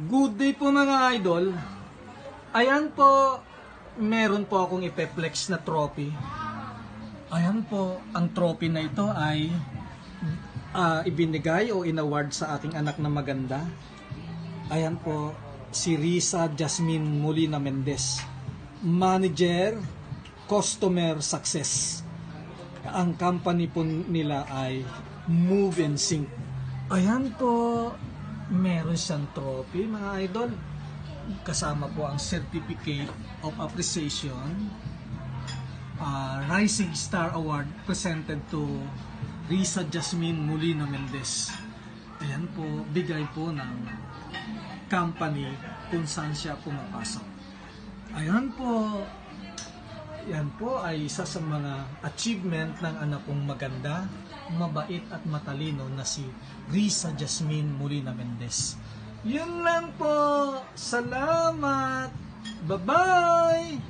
Good day po mga idol. Ayan po, meron po akong ipeplex na trophy. Ayan po, ang trophy na ito ay ibinigay o inaward sa aking anak na maganda. Ayan po, si Risa Jasmine Molina Mendez, Manager, Customer Success. Ang company po nila ay Move and Sync. Ayan po, meron siyang trophy mga idol. Kasama po ang Certificate of Appreciation, Rising Star Award presented to Risa Jasmine Molina Mendez. Ayan po, bigay po ng company kung saan siya pumapasok. Ayan po, yan po ay isa sa mga achievement ng anak kong maganda, mabait at matalino na si Risa Jasmine Molina Mendez. Yun lang po. Salamat. Bye-bye.